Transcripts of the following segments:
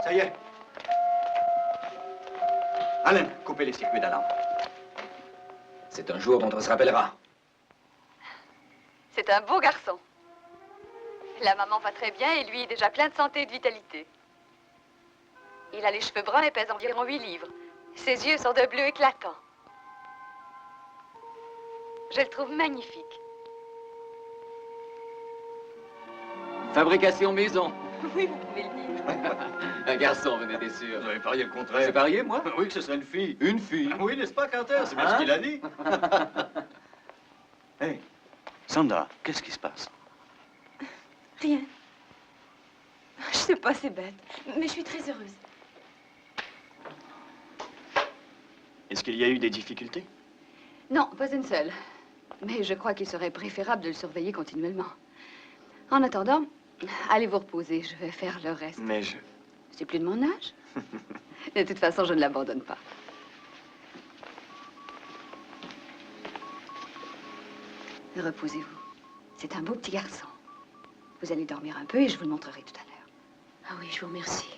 Ça y est. Allen, coupez les circuits d'alarme. C'est un jour dont on se rappellera. C'est un beau garçon. La maman va très bien et lui est déjà plein de santé et de vitalité. Il a les cheveux bruns et pèse environ 8 livres. Ses yeux sont de bleu éclatant. Je le trouve magnifique. Fabrication maison. Oui, vous pouvez le dire. Un garçon, vous en êtes sûr. Vous avez parié le contraire. J'ai parié, moi? Oui, que ce serait une fille. Une fille? Oui, n'est-ce pas, Carter? C'est bien ce qu'il a dit. Hey, Sandra, qu'est-ce qui se passe? Rien. Je sais pas, c'est bête. Mais je suis très heureuse. Est-ce qu'il y a eu des difficultés? Non, pas une seule. Mais je crois qu'il serait préférable de le surveiller continuellement. En attendant, allez vous reposer. Je vais faire le reste. Mais je... C'est plus de mon âge. De toute façon, je ne l'abandonne pas. Reposez-vous. C'est un beau petit garçon. Vous allez dormir un peu et je vous le montrerai tout à l'heure. Ah oui, je vous remercie.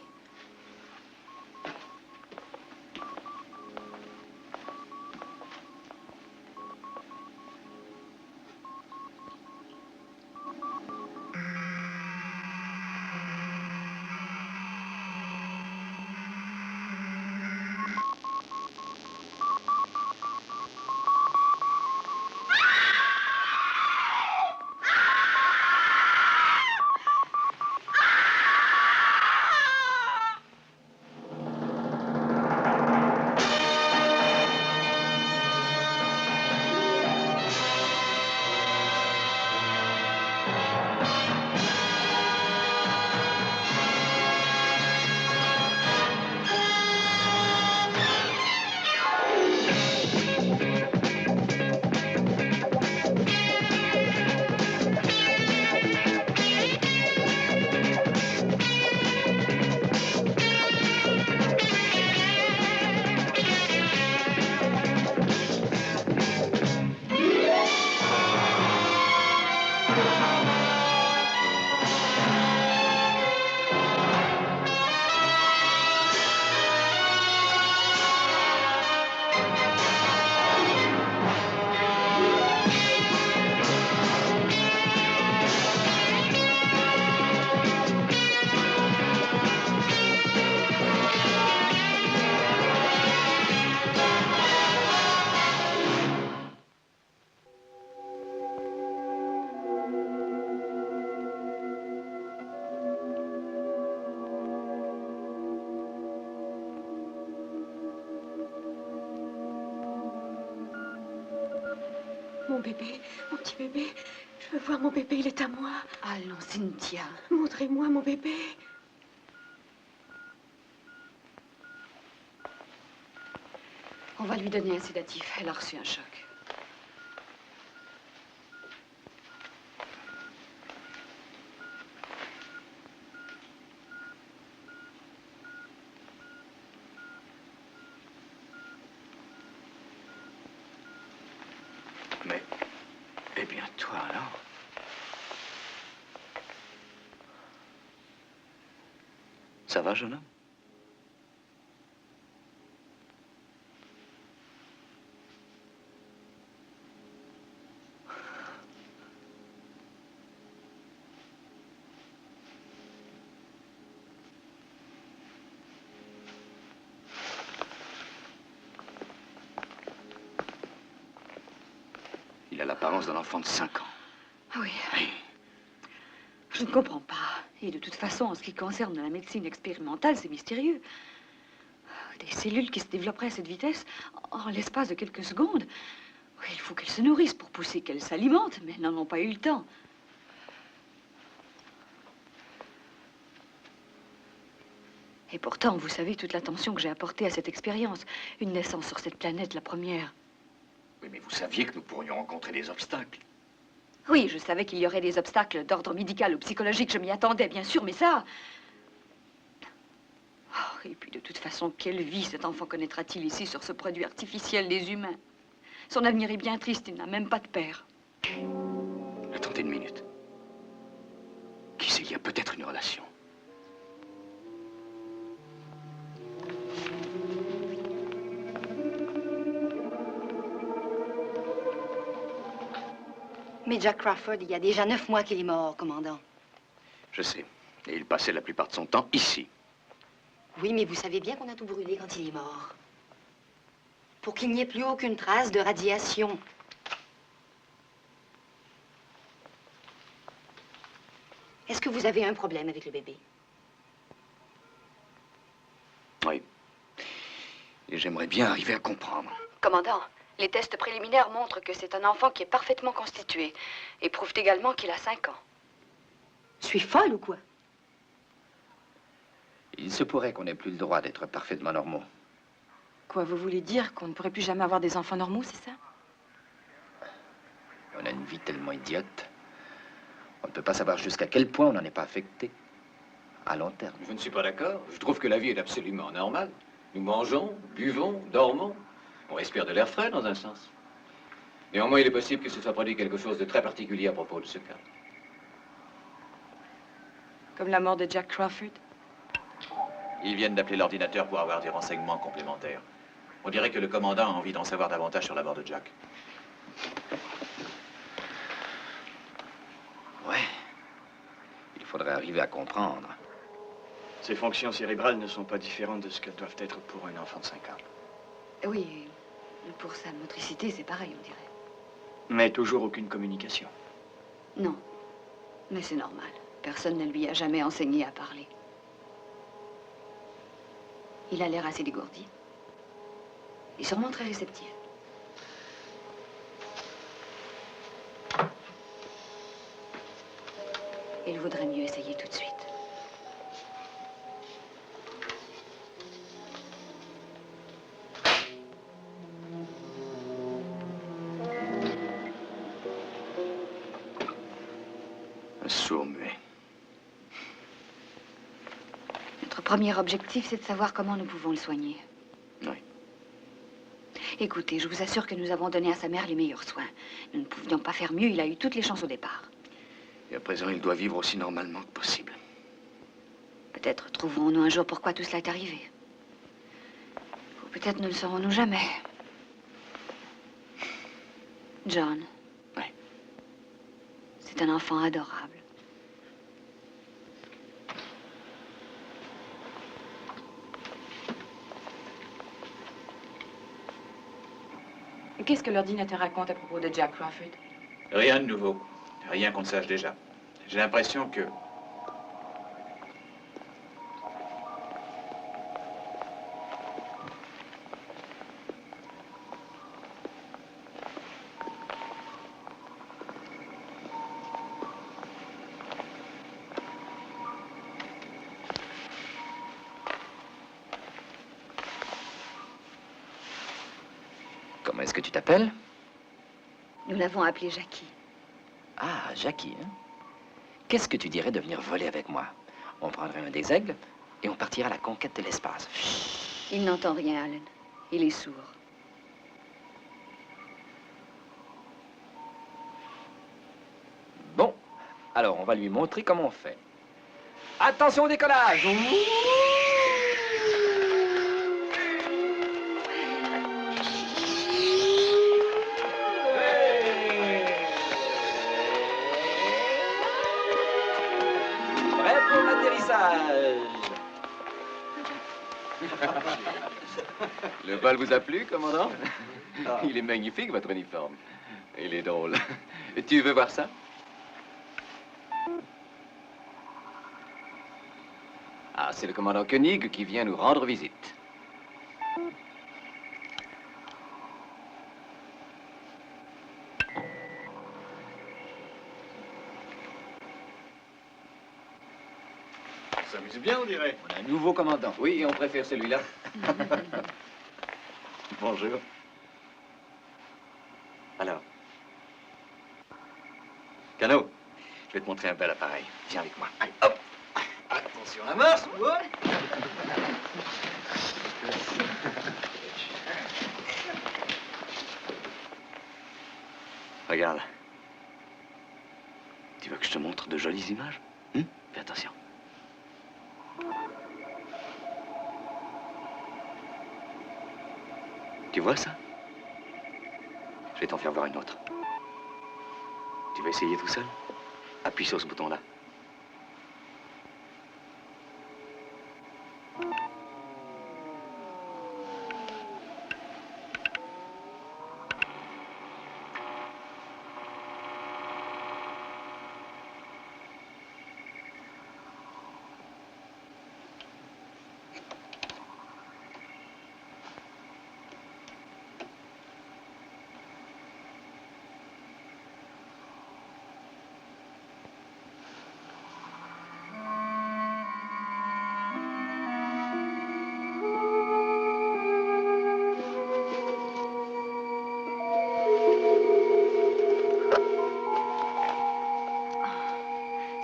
Mon bébé, mon petit bébé. Je veux voir mon bébé, il est à moi. Allons, Cynthia. Montrez-moi mon bébé. On va lui donner un sédatif. Elle a reçu un choc. Mais... Eh bien, toi, alors? Ça va, jeune homme? Il a l'apparence d'un enfant de 5 ans. Ah oui. Oui. Je ne comprends pas. Et de toute façon, en ce qui concerne la médecine expérimentale, c'est mystérieux. Des cellules qui se développeraient à cette vitesse en l'espace de quelques secondes. Oui, il faut qu'elles se nourrissent pour pousser, qu'elles s'alimentent, mais elles n'en ont pas eu le temps. Et pourtant, vous savez toute l'attention que j'ai apportée à cette expérience. Une naissance sur cette planète, la première. Oui, mais vous saviez que nous pourrions rencontrer des obstacles. Oui, je savais qu'il y aurait des obstacles d'ordre médical ou psychologique. Je m'y attendais, bien sûr, mais ça... Oh, et puis, de toute façon, quelle vie cet enfant connaîtra-t-il ici sur ce produit artificiel des humains? Son avenir est bien triste, il n'a même pas de père. Attendez une minute. Qui sait, il y a peut-être une relation. Mais Jack Crawford, il y a déjà 9 mois qu'il est mort, commandant. Je sais. Et il passait la plupart de son temps ici. Oui, mais vous savez bien qu'on a tout brûlé quand il est mort. Pour qu'il n'y ait plus aucune trace de radiation. Est-ce que vous avez un problème avec le bébé? Oui. Et j'aimerais bien arriver à comprendre. Commandant, les tests préliminaires montrent que c'est un enfant qui est parfaitement constitué et prouvent également qu'il a 5 ans. Je suis folle ou quoi? Il se pourrait qu'on n'ait plus le droit d'être parfaitement normaux. Quoi, vous voulez dire qu'on ne pourrait plus jamais avoir des enfants normaux, c'est ça? On a une vie tellement idiote. On ne peut pas savoir jusqu'à quel point on n'en est pas affecté. À long terme. Je ne suis pas d'accord. Je trouve que la vie est absolument normale. Nous mangeons, buvons, dormons. On respire de l'air frais, dans un sens. Néanmoins, il est possible que se soit produit quelque chose de très particulier à propos de ce cas. Comme la mort de Jack Crawford? Ils viennent d'appeler l'ordinateur pour avoir des renseignements complémentaires. On dirait que le commandant a envie d'en savoir davantage sur la mort de Jack. Ouais. Il faudrait arriver à comprendre. Ses fonctions cérébrales ne sont pas différentes de ce qu'elles doivent être pour un enfant de 5 ans. Oui, pour sa motricité, c'est pareil, on dirait. Mais toujours aucune communication. Non, mais c'est normal. Personne ne lui a jamais enseigné à parler. Il a l'air assez dégourdi. Et sûrement très réceptif. Il vaudrait mieux essayer tout de suite. Un sourd-muet. Notre premier objectif, c'est de savoir comment nous pouvons le soigner. Oui. Écoutez, je vous assure que nous avons donné à sa mère les meilleurs soins. Nous ne pouvions pas faire mieux, il a eu toutes les chances au départ. Et à présent, il doit vivre aussi normalement que possible. Peut-être trouverons-nous un jour pourquoi tout cela est arrivé. Ou peut-être ne le saurons-nous jamais. John. Oui. C'est un enfant adorable. Qu'est-ce que l'ordinateur raconte à propos de Jack Crawford? Rien de nouveau. Rien qu'on ne sache déjà. J'ai l'impression que... Comment est-ce que tu t'appelles? Nous l'avons appelé Jackie. Ah, Jackie, hein? Qu'est-ce que tu dirais de venir voler avec moi? On prendrait un des aigles et on partirait à la conquête de l'espace. Chut. Il n'entend rien, Alan. Il est sourd. Bon, alors on va lui montrer comment on fait. Attention au décollage! Prêt pour l'atterrissage. Le vol vous a plu, commandant? Il est magnifique, votre uniforme. Il est drôle. Tu veux voir ça? Ah, c'est le commandant Koenig qui vient nous rendre visite. Ça s'amuse bien, on dirait. On a un nouveau commandant. Oui, on préfère celui-là. Bonjour. Alors. Cano, je vais te montrer un bel appareil. Viens avec moi. Allez, hop! Attention à la marche, ouais. Regarde. Tu veux que je te montre de jolies images? Fais attention. Tu vois ça? Je vais t'en faire voir une autre. Tu vas essayer tout seul? Appuie sur ce bouton-là.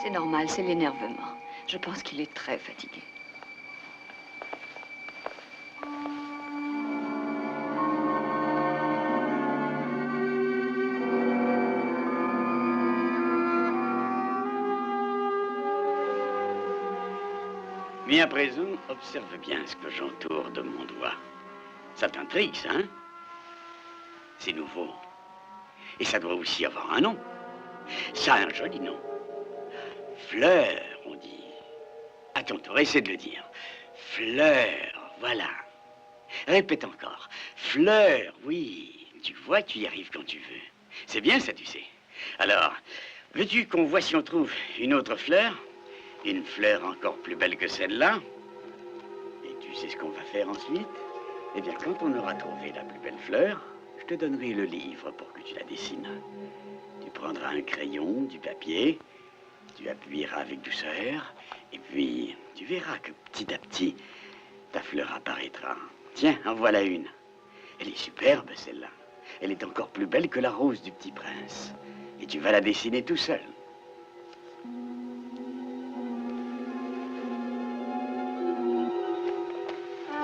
C'est normal, c'est l'énervement. Je pense qu'il est très fatigué. Mais à présent, observe bien ce que j'entoure de mon doigt. Ça t'intrigue, ça, hein? C'est nouveau. Et ça doit aussi avoir un nom. Ça a un joli nom. Fleur, on dit. Attends, t'aurais essayé de le dire. Fleur, voilà. Répète encore. Fleur, oui. Tu vois, tu y arrives quand tu veux. C'est bien ça, tu sais. Alors, veux-tu qu'on voit si on trouve une autre fleur? Une fleur encore plus belle que celle-là? Et tu sais ce qu'on va faire ensuite? Eh bien, quand on aura trouvé la plus belle fleur, je te donnerai le livre pour que tu la dessines. Tu prendras un crayon, du papier, tu appuieras avec douceur, et puis tu verras que petit à petit, ta fleur apparaîtra. Tiens, en voilà une. Elle est superbe, celle-là. Elle est encore plus belle que la rose du petit prince. Et tu vas la dessiner tout seul.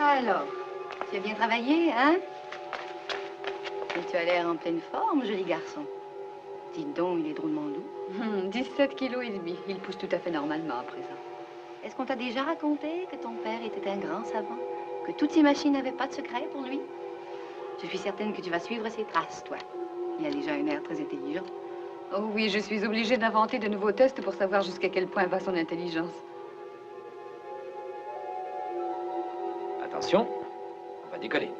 Alors, tu as bien travaillé, hein? Et tu as l'air en pleine forme, joli garçon. Dites donc, il est drôlement doux. 17 kilos et demi. Il pousse tout à fait normalement à présent. Est-ce qu'on t'a déjà raconté que ton père était un grand savant? Que toutes ces machines n'avaient pas de secret pour lui? Je suis certaine que tu vas suivre ses traces, toi. Il a déjà un air très intelligent. Oh oui, je suis obligée d'inventer de nouveaux tests pour savoir jusqu'à quel point va son intelligence. Attention, on va décoller.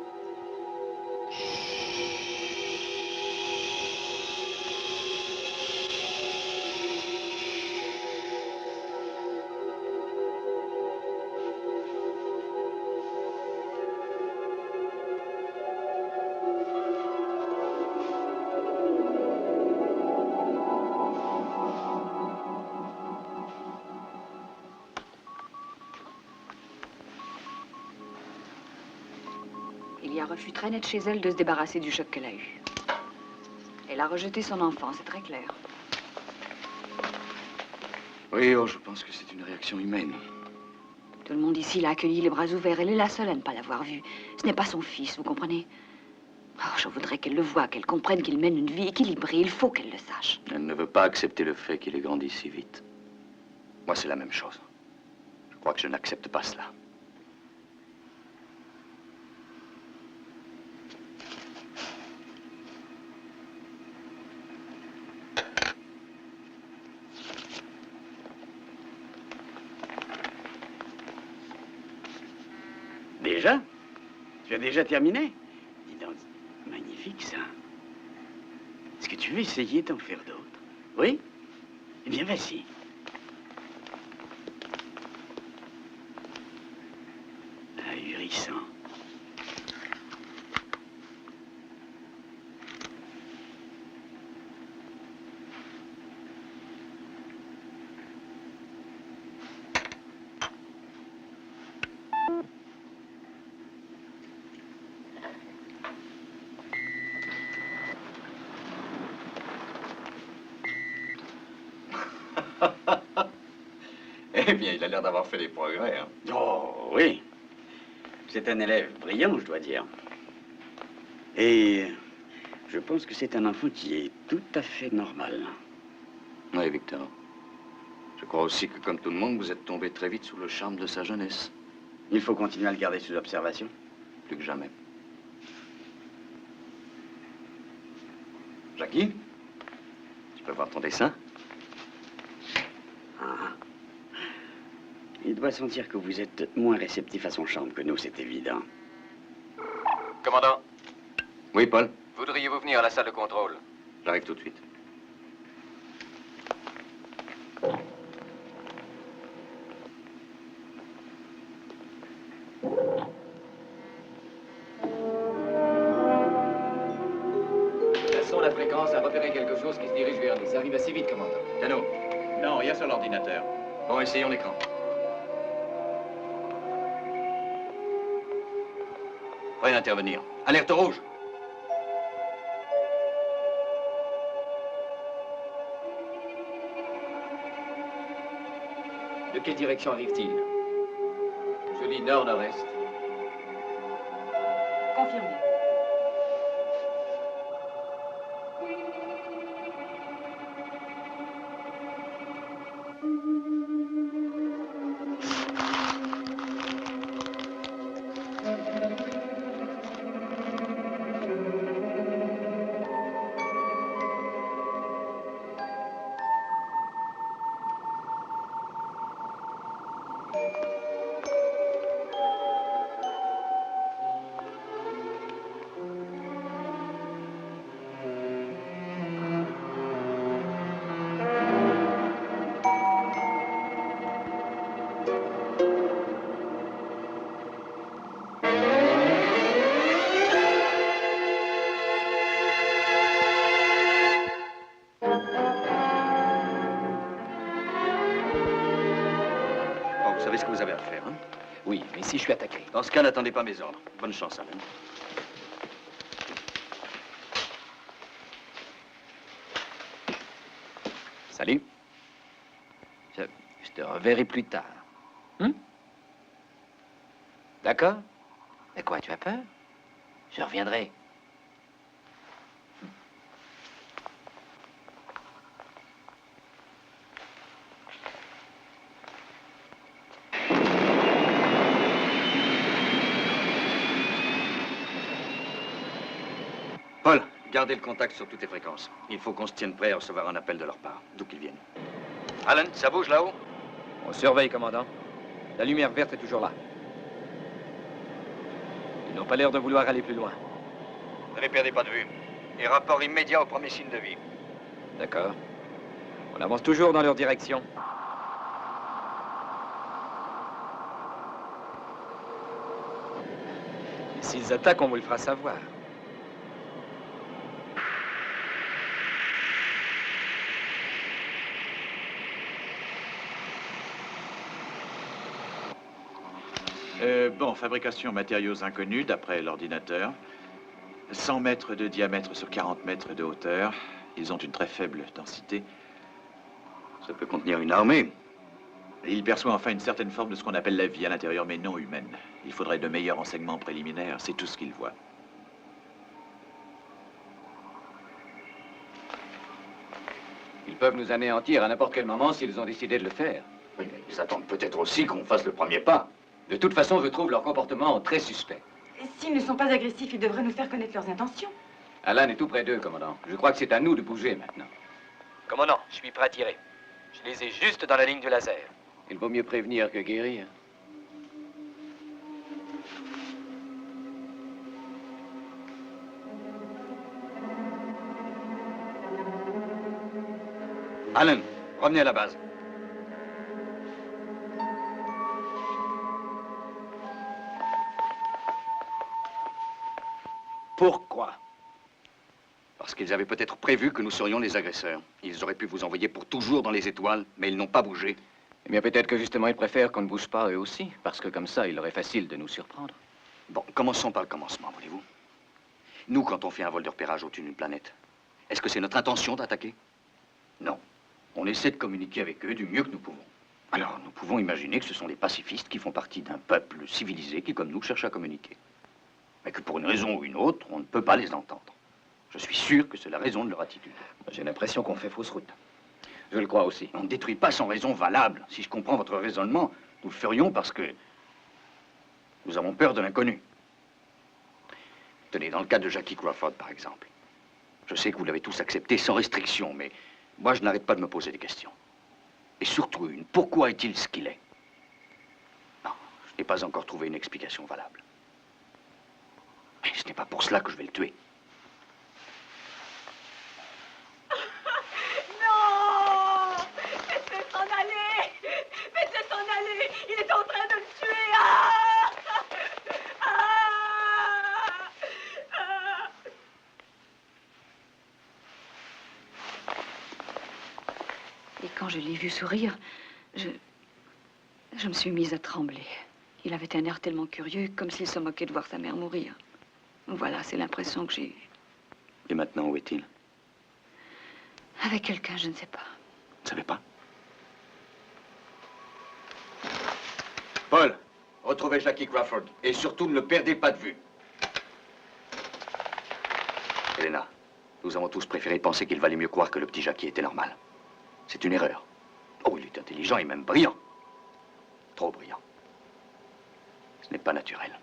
Il y a refus très net chez elle de se débarrasser du choc qu'elle a eu. Elle a rejeté son enfant, c'est très clair. Oui, oh, je pense que c'est une réaction humaine. Tout le monde ici l'a accueilli les bras ouverts. Elle est la seule à ne pas l'avoir vu. Ce n'est pas son fils, vous comprenez? Oh, je voudrais qu'elle le voie, qu'elle comprenne qu'il mène une vie équilibrée. Il faut qu'elle le sache. Elle ne veut pas accepter le fait qu'il ait grandi si vite. Moi, c'est la même chose. Je crois que je n'accepte pas cela. Déjà? Tu as déjà terminé? Dis donc, magnifique ça. Est-ce que tu veux essayer d'en faire d'autres? Oui? Eh bien, vas-y. Ahurissant. Eh bien, il a l'air d'avoir fait des progrès, hein. Oh, oui. C'est un élève brillant, je dois dire. Et je pense que c'est un enfant qui est tout à fait normal. Oui, Victor. Je crois aussi que, comme tout le monde, vous êtes tombé très vite sous le charme de sa jeunesse. Il faut continuer à le garder sous observation. Plus que jamais. Jackie, Je peux voir ton dessin? Ah. Il doit sentir que vous êtes moins réceptif à son charme que nous, c'est évident. Commandant, Oui, Paul? voudriez-vous venir à la salle de contrôle? J'arrive tout de suite. La sonde à fréquence a repéré quelque chose qui se dirige vers nous. Ça arrive assez vite, commandant. Cano. Non, il y a sur l'ordinateur. Bon, essayons l'écran. Prêt à intervenir. Alerte rouge. De quelle direction arrive-t-il? Je lis nord-nord-est. Confirmé. Bon, vous savez ce que vous avez à faire, hein? Oui, mais si je suis attaqué. Dans ce cas, n'attendez pas mes ordres. Bonne chance, Alan. Salut. Je te reverrai plus tard. D'accord? De quoi, tu as peur? Je reviendrai. Paul, gardez le contact sur toutes les fréquences. Il faut qu'on se tienne prêt à recevoir un appel de leur part, d'où qu'ils viennent. Alan, ça bouge là-haut? On surveille, commandant. La lumière verte est toujours là. Ils n'ont pas l'air de vouloir aller plus loin. Ne les perdez pas de vue. Et rapport immédiat au premier signe de vie. D'accord. On avance toujours dans leur direction. Et s'ils attaquent, on vous le fera savoir. Bon, fabrication matériaux inconnus, d'après l'ordinateur. 100 mètres de diamètre sur 40 mètres de hauteur. Ils ont une très faible densité. Ça peut contenir une armée. Et il perçoit enfin une certaine forme de ce qu'on appelle la vie à l'intérieur, mais non humaine. Il faudrait de meilleurs renseignements préliminaires, c'est tout ce qu'il voit. Ils peuvent nous anéantir à n'importe quel moment s'ils ont décidé de le faire. Oui, mais ils attendent peut-être aussi qu'on fasse le premier pas. De toute façon, je trouve leur comportement très suspect. Et s'ils ne sont pas agressifs, ils devraient nous faire connaître leurs intentions. Alan est tout près d'eux, commandant. Je crois que c'est à nous de bouger maintenant. Commandant, je suis prêt à tirer. Je les ai juste dans la ligne du laser. Il vaut mieux prévenir que guérir. Alan, revenez à la base. Pourquoi? Parce qu'ils avaient peut-être prévu que nous serions les agresseurs. Ils auraient pu vous envoyer pour toujours dans les étoiles, mais ils n'ont pas bougé. Eh bien, peut-être que justement, ils préfèrent qu'on ne bouge pas eux aussi, parce que comme ça, il leur est facile de nous surprendre. Bon, commençons par le commencement, voulez-vous? Nous, quand on fait un vol de repérage au-dessus d'une planète, est-ce que c'est notre intention d'attaquer? Non. On essaie de communiquer avec eux du mieux que nous pouvons. Alors, nous pouvons imaginer que ce sont des pacifistes qui font partie d'un peuple civilisé qui, comme nous, cherche à communiquer. Mais que pour une raison ou une autre, on ne peut pas les entendre. Je suis sûr que c'est la raison de leur attitude. J'ai l'impression qu'on fait fausse route. Je le crois aussi. On ne détruit pas sans raison valable. Si je comprends votre raisonnement, nous le ferions parce que nous avons peur de l'inconnu. Tenez, dans le cas de Jackie Crawford, par exemple. Je sais que vous l'avez tous accepté sans restriction, mais Moi, je n'arrête pas de me poser des questions. Et surtout une, pourquoi est-il ce qu'il est? Non, je n'ai pas encore trouvé une explication valable. Mais ce n'est pas pour cela que je vais le tuer. Non! Faites-le s'en aller! Faites-le s'en aller! Il est en train de le tuer! Ah! Ah! Ah! Et quand je l'ai vu sourire, je me suis mise à trembler. Il avait un air tellement curieux, comme s'il se moquait de voir sa mère mourir. Voilà, c'est l'impression que j'ai eue. Et maintenant, où est-il? Avec quelqu'un, je ne sais pas. Vous ne savez pas? Paul, retrouvez Jackie Crawford. Et surtout, ne le perdez pas de vue. Elena, nous avons tous préféré penser qu'il valait mieux croire que le petit Jackie était normal. C'est une erreur. Oh, il est intelligent et même brillant. Trop brillant. Ce n'est pas naturel.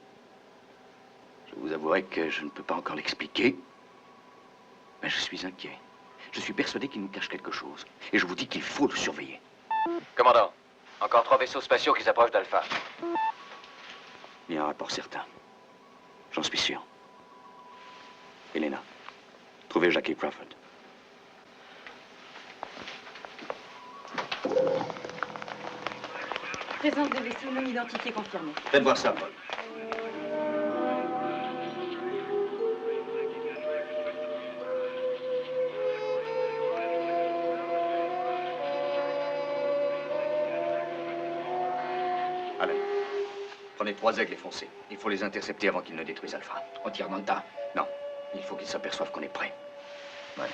Je vous avouerai que je ne peux pas encore l'expliquer, mais je suis inquiet. Je suis persuadé qu'il nous cache quelque chose. Et je vous dis qu'il faut le surveiller. Commandant, encore 3 vaisseaux spatiaux qui s'approchent d'Alpha. Il y a un rapport certain. J'en suis sûr. Elena, trouvez Jackie Crawford. Présence de vaisseau non identifié confirmée. Faites voir ça, Paul. Allez, prenez 3 aigles et foncez. Il faut les intercepter avant qu'ils ne détruisent Alpha. On tire dans le tas. Non, il faut qu'ils s'aperçoivent qu'on est prêt. Ouais.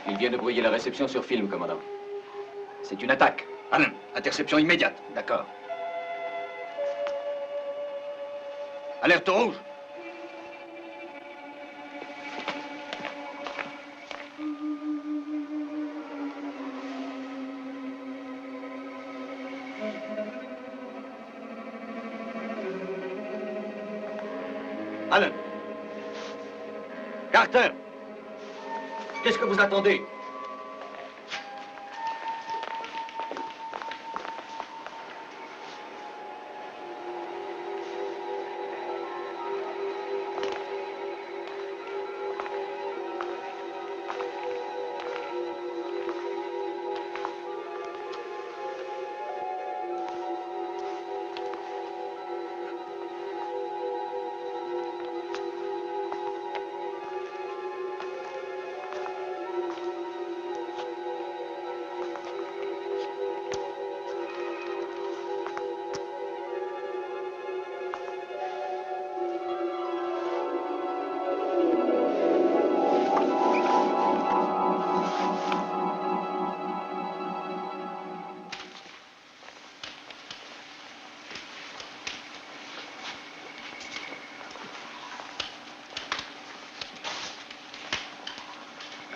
Il vient de brouiller la réception sur film, commandant. C'est une attaque. Allen, interception immédiate. D'accord. Alerte rouge. Allen. Carter. Qu'est-ce que vous attendez?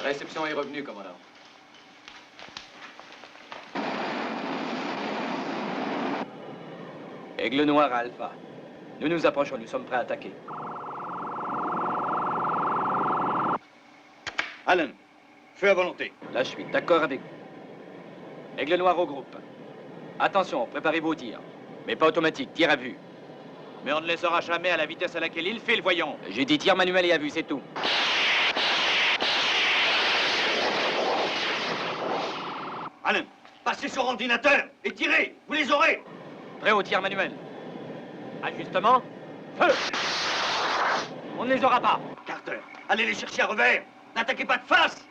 La réception est revenue, commandant. Aigle noir à Alpha. Nous nous approchons, nous sommes prêts à attaquer. Allen, feu à volonté. Là, je suis d'accord avec vous. Aigle noir au groupe. Attention, préparez vos tirs. Mais pas automatique, tir à vue. Mais on ne les aura jamais à la vitesse à laquelle il file, voyons. J'ai dit tir manuel et à vue, c'est tout. Allen, passez sur ordinateur et tirez. Vous les aurez. Prêt au tir manuel. Ajustement. Feu! On ne les aura pas. Carter, allez les chercher à revers. N'attaquez pas de face.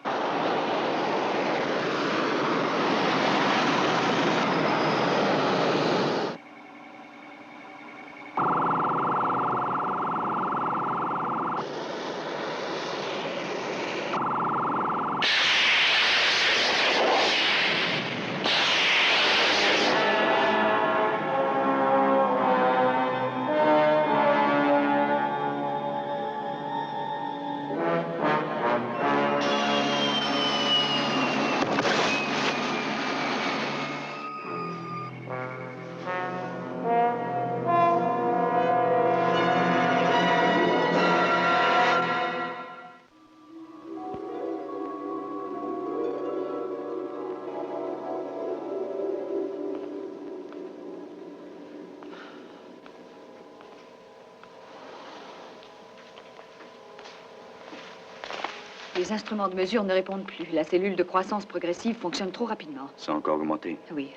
Les instruments de mesure ne répondent plus. La cellule de croissance progressive fonctionne trop rapidement. Ça a encore augmenté. Oui.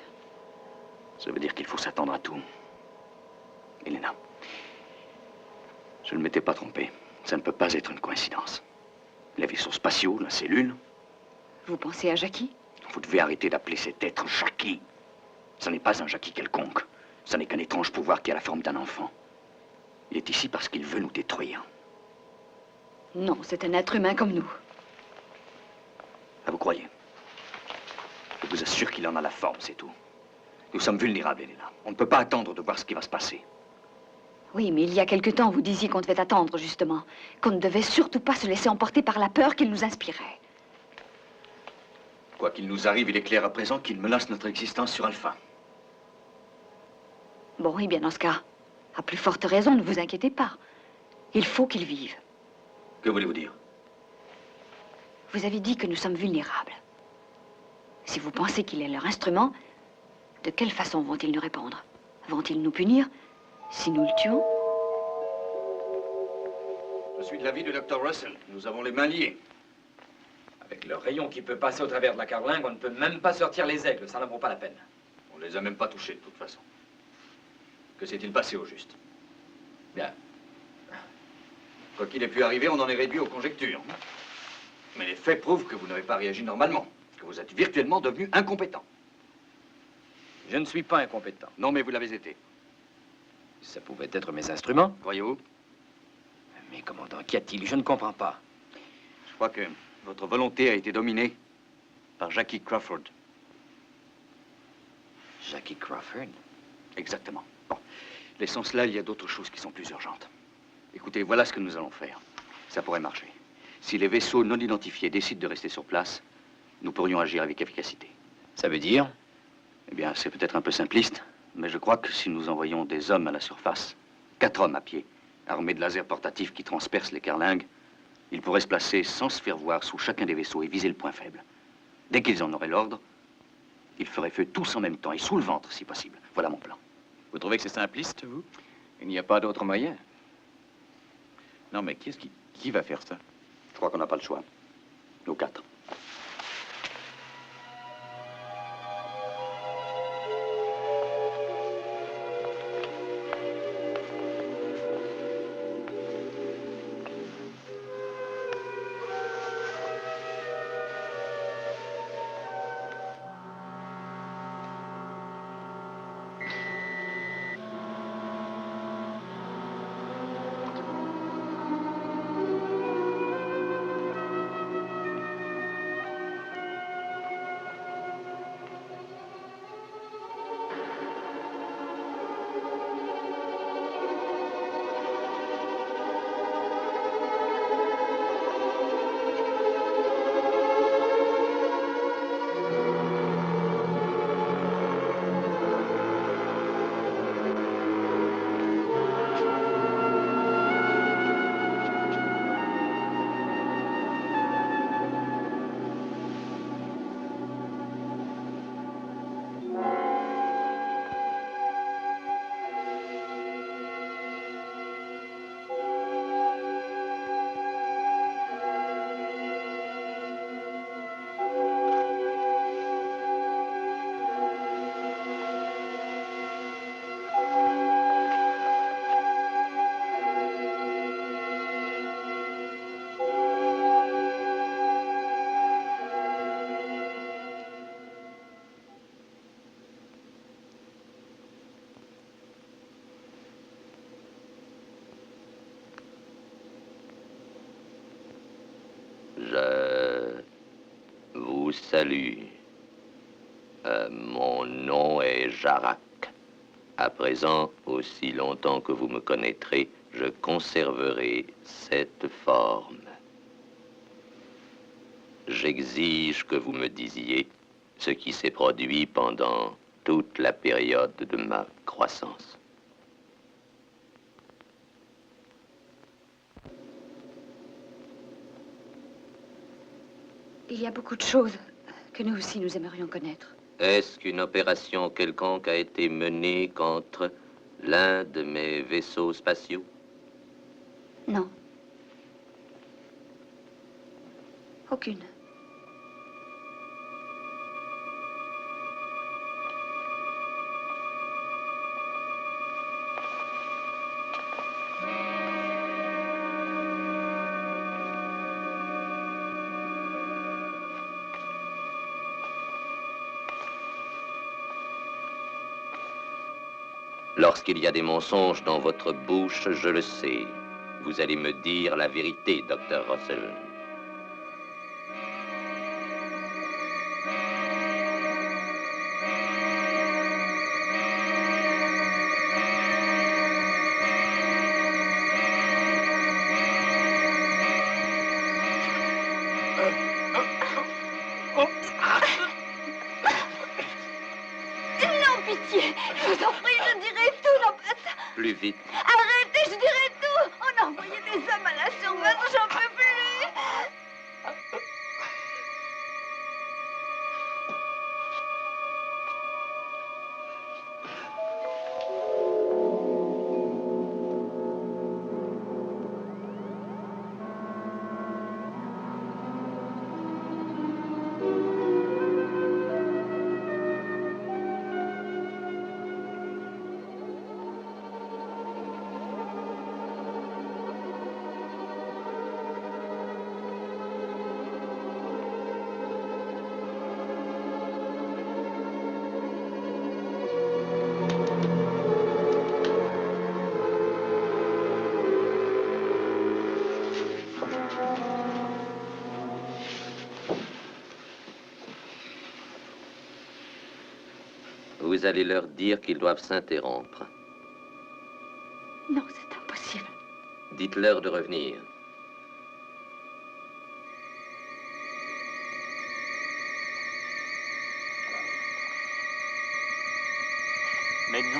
Ça veut dire qu'il faut s'attendre à tout. Elena, je ne m'étais pas trompé. Ça ne peut pas être une coïncidence. Les vaisseaux spatiaux, la cellule. Vous pensez à Jackie? Vous devez arrêter d'appeler cet être Jackie. Ce n'est pas un Jackie quelconque. Ce n'est qu'un étrange pouvoir qui a la forme d'un enfant. Il est ici parce qu'il veut nous détruire. Non, c'est un être humain comme nous. Ah, vous croyez? Je vous assure qu'il en a la forme, c'est tout. Nous sommes vulnérables, Elena. On ne peut pas attendre de voir ce qui va se passer. Oui, mais il y a quelque temps, vous disiez qu'on devait attendre, justement. Qu'on ne devait surtout pas se laisser emporter par la peur qu'il nous inspirait. Quoi qu'il nous arrive, il est clair à présent qu'il menace notre existence sur Alpha. Bon, eh bien, dans ce cas, à plus forte raison, ne vous inquiétez pas. Il faut qu'il vive. Que voulez-vous dire? Vous avez dit que nous sommes vulnérables. Si vous pensez qu'il est leur instrument, de quelle façon vont-ils nous répondre? Vont-ils nous punir si nous le tuons? Je suis de l'avis du Dr. Russell. Nous avons les mains liées. Avec le rayon qui peut passer au travers de la carlingue, on ne peut même pas sortir les aigles. Ça n'en vaut pas la peine. On les a même pas touchés, de toute façon. Que s'est-il passé au juste? Bien. Quoi qu'il ait pu arriver, on en est réduit aux conjectures. Mais les faits prouvent que vous n'avez pas réagi normalement, que vous êtes virtuellement devenu incompétent. Je ne suis pas incompétent. Non, mais vous l'avez été. Ça pouvait être mes instruments. Croyez-vous? Mais commandant, qu'y a-t-il? Je ne comprends pas. Je crois que votre volonté a été dominée par Jackie Crawford. Jackie Crawford? Exactement. Bon, laissons cela, il y a d'autres choses qui sont plus urgentes. Écoutez, voilà ce que nous allons faire. Ça pourrait marcher. Si les vaisseaux non identifiés décident de rester sur place, nous pourrions agir avec efficacité. Ça veut dire? Eh bien, c'est peut-être un peu simpliste, mais je crois que si nous envoyons des hommes à la surface, 4 hommes à pied, armés de lasers portatifs qui transpercent les carlingues, ils pourraient se placer sans se faire voir sous chacun des vaisseaux et viser le point faible. Dès qu'ils en auraient l'ordre, ils feraient feu tous en même temps et sous le ventre, si possible. Voilà mon plan. Vous trouvez que c'est simpliste, vous? Il n'y a pas d'autre moyen. Non, mais qui va faire ça? Je crois qu'on n'a pas le choix. Nous 4. Je vous salue. Mon nom est Jarak. À présent, aussi longtemps que vous me connaîtrez, je conserverai cette forme. J'exige que vous me disiez ce qui s'est produit pendant toute la période de ma croissance. Il y a beaucoup de choses que nous aussi nous aimerions connaître. Est-ce qu'une opération quelconque a été menée contre l'un de mes vaisseaux spatiaux? Non. Aucune. Lorsqu'il y a des mensonges dans votre bouche, je le sais. Vous allez me dire la vérité, Dr. Russell. Non, pitié. Je vous en prie, je dirai tout, non pas ça. Plus vite. Arrêtez, je dirai tout. On a envoyé des hommes à la surveillance, j'en peux plus. Vous allez leur dire qu'ils doivent s'interrompre. Non, c'est impossible. Dites-leur de revenir. Mais non.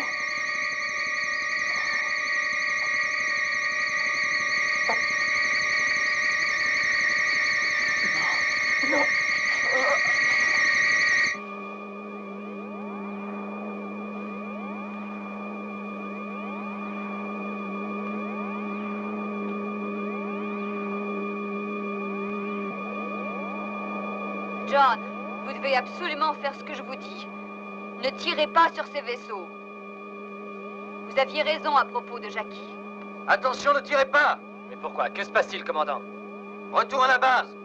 Non. John, vous devez absolument faire ce que je vous dis. Ne tirez pas sur ces vaisseaux. Vous aviez raison à propos de Jackie. Attention, ne tirez pas! Mais pourquoi? Que se passe-t-il, commandant? Retour à la base!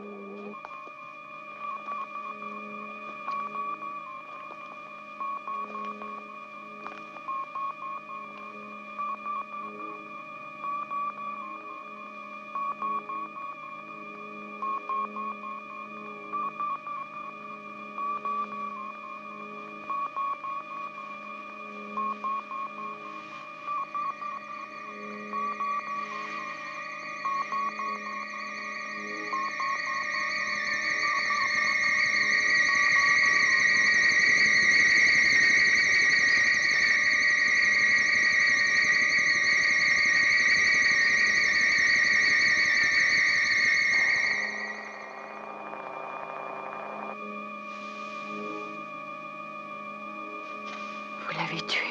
Vous l'avez tué.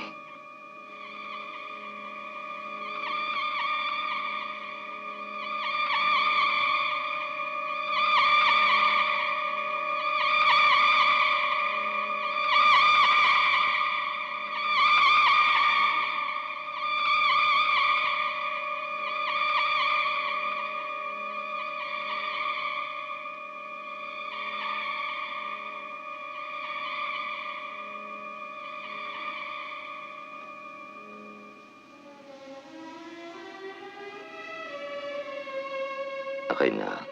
Rena.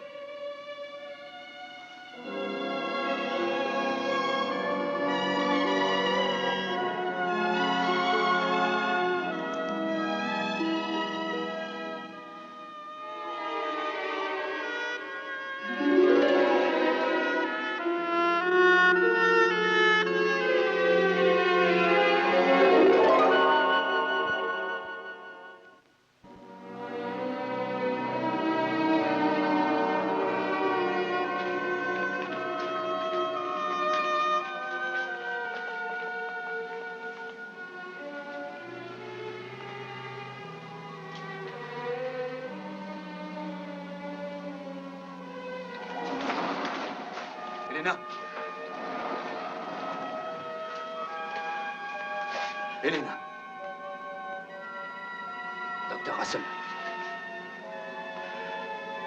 Elena. Elena. Docteur Russell.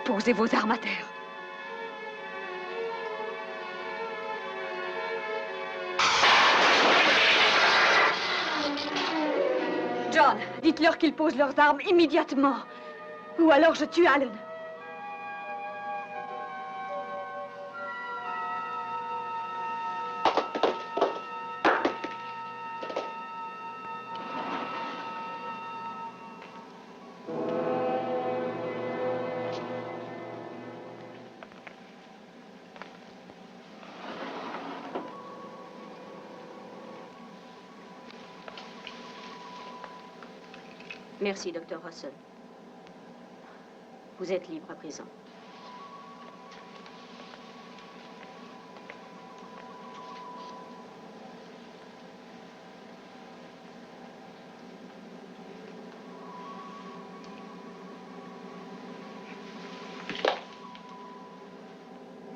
Posez vos armes à terre. John, dites-leur qu'ils posent leurs armes immédiatement. Ou alors je tue Alan. Merci, Dr. Russell. Vous êtes libre à présent.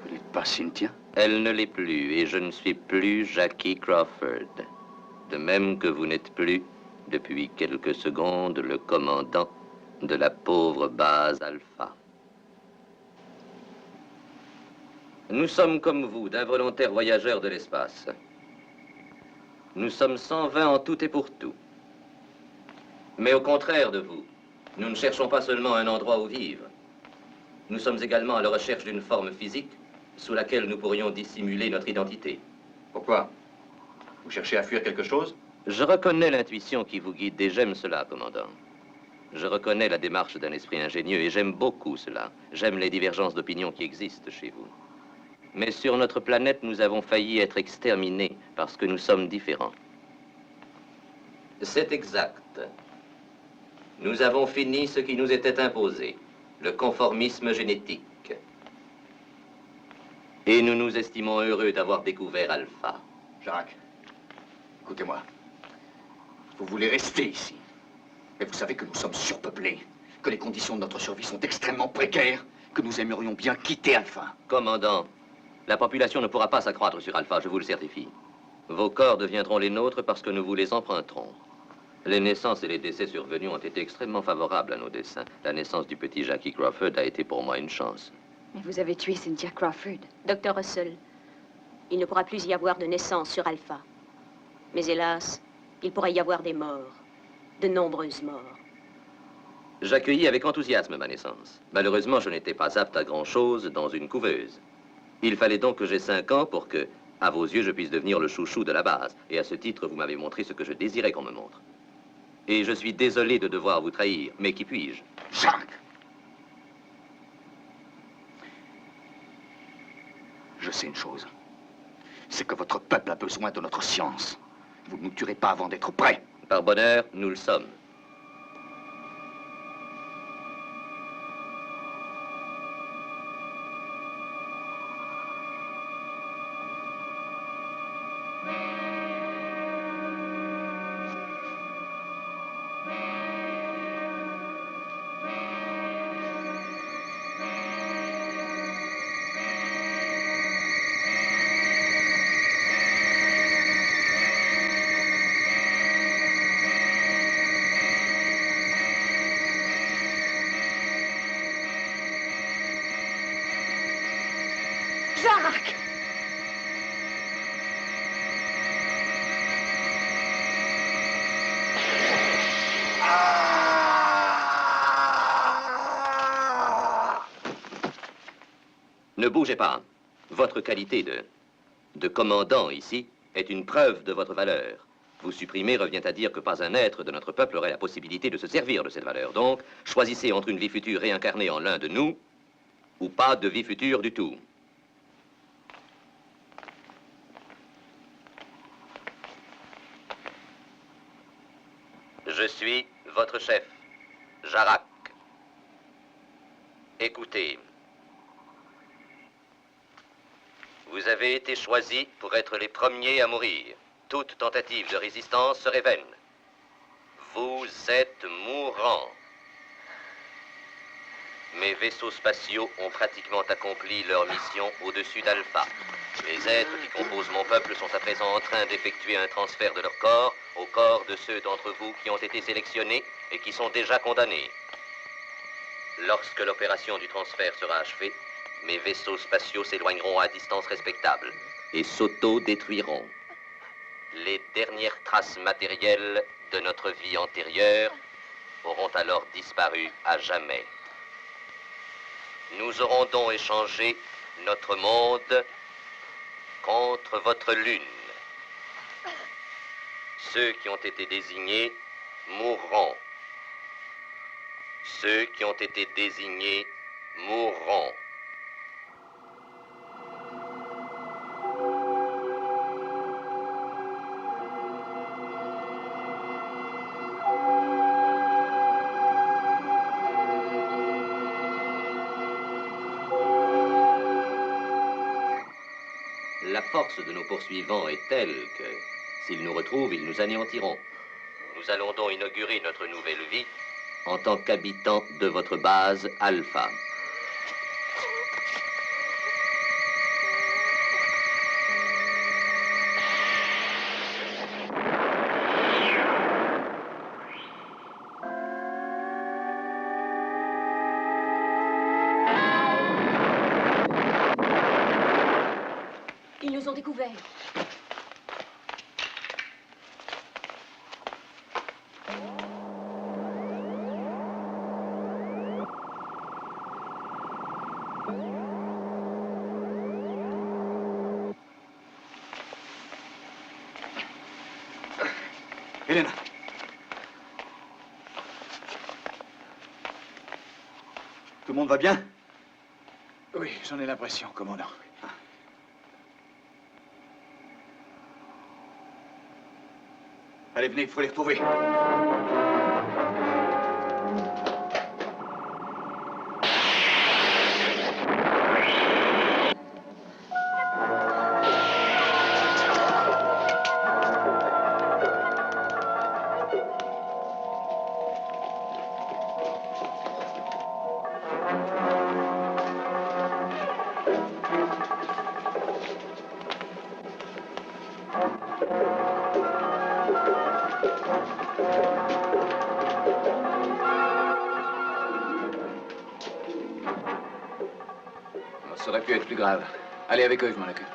Vous n'êtes pas Cynthia? Elle ne l'est plus et je ne suis plus Jackie Crawford. De même que vous n'êtes plus, depuis quelques secondes, le commandant de la pauvre base Alpha. Nous sommes comme vous, d'involontaires voyageurs de l'espace. Nous sommes 120 en tout et pour tout. Mais au contraire de vous, nous ne cherchons pas seulement un endroit où vivre. Nous sommes également à la recherche d'une forme physique sous laquelle nous pourrions dissimuler notre identité. Pourquoi? Vous cherchez à fuir quelque chose? Je reconnais l'intuition qui vous guide et j'aime cela, commandant. Je reconnais la démarche d'un esprit ingénieux et j'aime beaucoup cela. J'aime les divergences d'opinion qui existent chez vous. Mais sur notre planète, nous avons failli être exterminés parce que nous sommes différents. C'est exact. Nous avons fini ce qui nous était imposé, le conformisme génétique. Et nous nous estimons heureux d'avoir découvert Alpha. Jacques, écoutez-moi. Vous voulez rester ici. Mais vous savez que nous sommes surpeuplés, que les conditions de notre survie sont extrêmement précaires, que nous aimerions bien quitter Alpha. Commandant, la population ne pourra pas s'accroître sur Alpha, je vous le certifie. Vos corps deviendront les nôtres parce que nous vous les emprunterons. Les naissances et les décès survenus ont été extrêmement favorables à nos desseins. La naissance du petit Jackie Crawford a été pour moi une chance. Mais vous avez tué Cynthia Crawford. Dr. Russell, il ne pourra plus y avoir de naissance sur Alpha. Mais hélas, il pourrait y avoir des morts. De nombreuses morts. J'accueillis avec enthousiasme ma naissance. Malheureusement, je n'étais pas apte à grand-chose dans une couveuse. Il fallait donc que j'aie 5 ans pour que, à vos yeux, je puisse devenir le chouchou de la base. Et à ce titre, vous m'avez montré ce que je désirais qu'on me montre. Et je suis désolé de devoir vous trahir, mais qui puis-je? Jacques! Je sais une chose. C'est que votre peuple a besoin de notre science. Vous ne nous tuerez pas avant d'être prêts. Par bonheur, nous le sommes. Jacques! Ne bougez pas. Votre qualité de commandant ici est une preuve de votre valeur. Vous supprimer revient à dire que pas un être de notre peuple aurait la possibilité de se servir de cette valeur. Donc, choisissez entre une vie future réincarnée en l'un de nous ou pas de vie future du tout. Je suis votre chef, Jarak. Écoutez. Vous avez été choisis pour être les premiers à mourir. Toute tentative de résistance serait vaine. Vous êtes mourant. mes vaisseaux spatiaux ont pratiquement accompli leur mission au-dessus d'Alpha. Les êtres qui composent mon peuple sont à présent en train d'effectuer un transfert de leur corps au corps de ceux d'entre vous qui ont été sélectionnés et qui sont déjà condamnés. Lorsque l'opération du transfert sera achevée, mes vaisseaux spatiaux s'éloigneront à distance respectable et s'auto-détruiront. Les dernières traces matérielles de notre vie antérieure auront alors disparu à jamais. Nous aurons donc échangé notre monde contre votre lune. Ceux qui ont été désignés mourront. Ceux qui ont été désignés mourront. La force de nos poursuivants est telle que, s'ils nous retrouvent, ils nous anéantiront. Nous allons donc inaugurer notre nouvelle vie en tant qu'habitants de votre base Alpha. Ils nous ont découverts. Helena. Tout le monde va bien? Oui, j'en ai l'impression, commandant. Allez, venez, il faut les retrouver. Ça aurait pu être plus grave. Allez avec eux, je m'en occupe.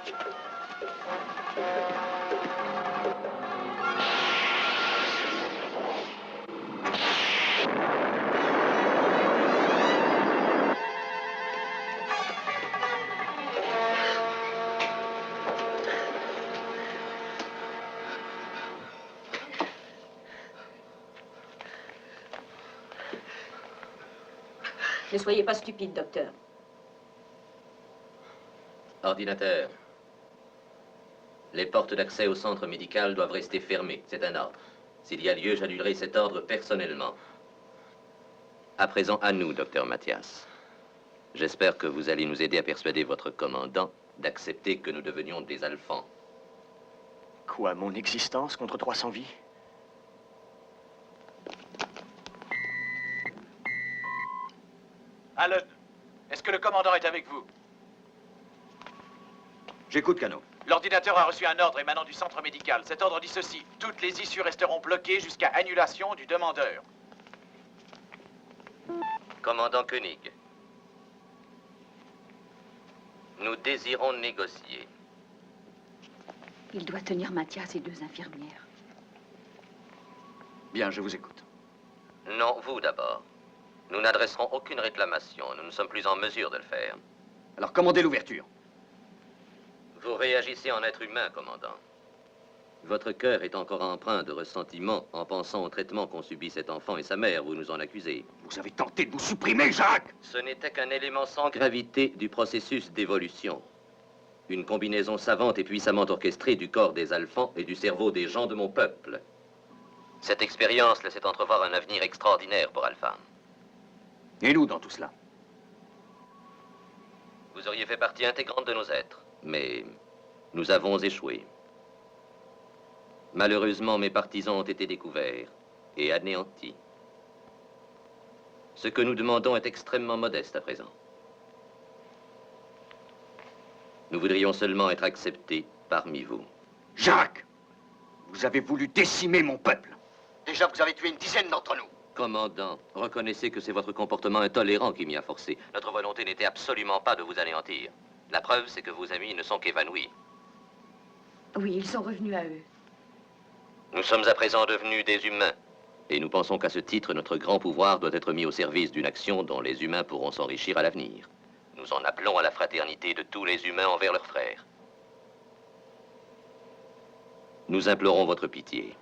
Ne soyez pas stupide, docteur. Ordinateur. Les portes d'accès au centre médical doivent rester fermées. C'est un ordre. S'il y a lieu, j'annulerai cet ordre personnellement. À présent, à nous, docteur Mathias. J'espère que vous allez nous aider à persuader votre commandant d'accepter que nous devenions des Alphans. Quoi, mon existence contre 300 vies? Allen, est-ce que le commandant est avec vous? J'écoute, Cano. L'ordinateur a reçu un ordre émanant du centre médical. Cet ordre dit ceci: toutes les issues resteront bloquées jusqu'à annulation du demandeur. Commandant Koenig, nous désirons négocier. Il doit tenir Mathias et 2 infirmières. Bien, je vous écoute. Non, vous d'abord. Nous n'adresserons aucune réclamation. Nous ne sommes plus en mesure de le faire. Alors commandez l'ouverture. Vous réagissez en être humain, commandant. Votre cœur est encore empreint de ressentiment en pensant au traitement qu'ont subi cet enfant et sa mère. Vous nous en accusez. Vous avez tenté de vous supprimer, Jacques! Ce n'était qu'un élément sans gravité du processus d'évolution. Une combinaison savante et puissamment orchestrée du corps des Alphans et du cerveau des gens de mon peuple. Cette expérience laissait entrevoir un avenir extraordinaire pour Alpha. Et nous dans tout cela? Vous auriez fait partie intégrante de nos êtres, mais nous avons échoué. Malheureusement, mes partisans ont été découverts et anéantis. Ce que nous demandons est extrêmement modeste à présent. Nous voudrions seulement être acceptés parmi vous. Jacques, vous avez voulu décimer mon peuple. Déjà, vous avez tué une dizaine d'entre nous. Commandant, reconnaissez que c'est votre comportement intolérant qui m'y a forcé. Notre volonté n'était absolument pas de vous anéantir. La preuve, c'est que vos amis ne sont qu'évanouis. Oui, ils sont revenus à eux. Nous sommes à présent devenus des humains. Et nous pensons qu'à ce titre, notre grand pouvoir doit être mis au service d'une action dont les humains pourront s'enrichir à l'avenir. Nous en appelons à la fraternité de tous les humains envers leurs frères. Nous implorons votre pitié.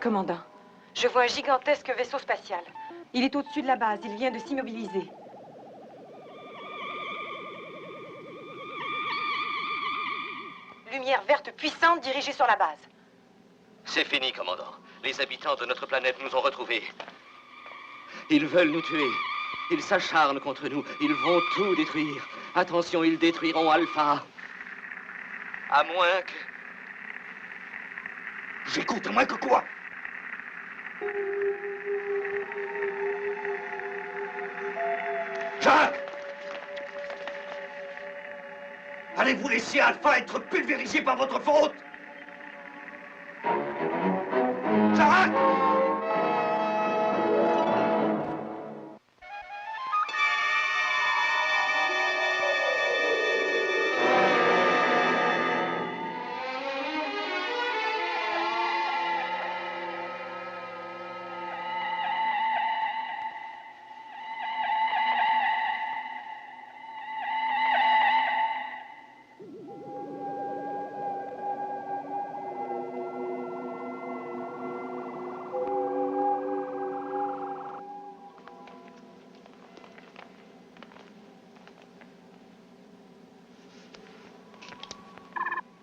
Commandant, je vois un gigantesque vaisseau spatial. Il est au-dessus de la base. Il vient de s'immobiliser. Lumière verte puissante dirigée sur la base. C'est fini, commandant. Les habitants de notre planète nous ont retrouvés. Ils veulent nous tuer. Ils s'acharnent contre nous. Ils vont tout détruire. Attention, ils détruiront Alpha. À moins que... J'écoute, à moins que quoi? Jacques! Allez-vous laisser Alpha être pulvérisé par votre faute? Jacques!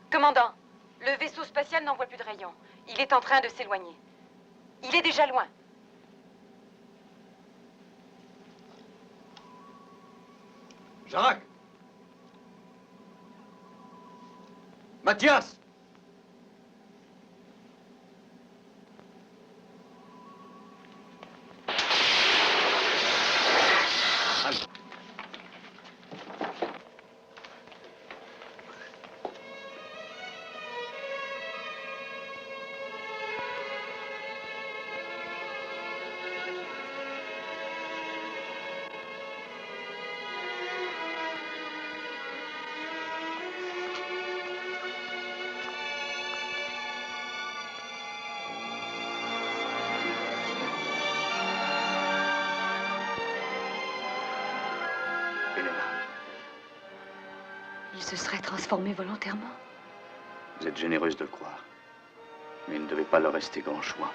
Commandant, le vaisseau spatial n'envoie plus de rayons. Il est en train de s'éloigner. Il est déjà loin. Jacques! Mathias! Il se serait transformé volontairement. Vous êtes généreuse de le croire. Mais il ne devait pas leur rester grand choix.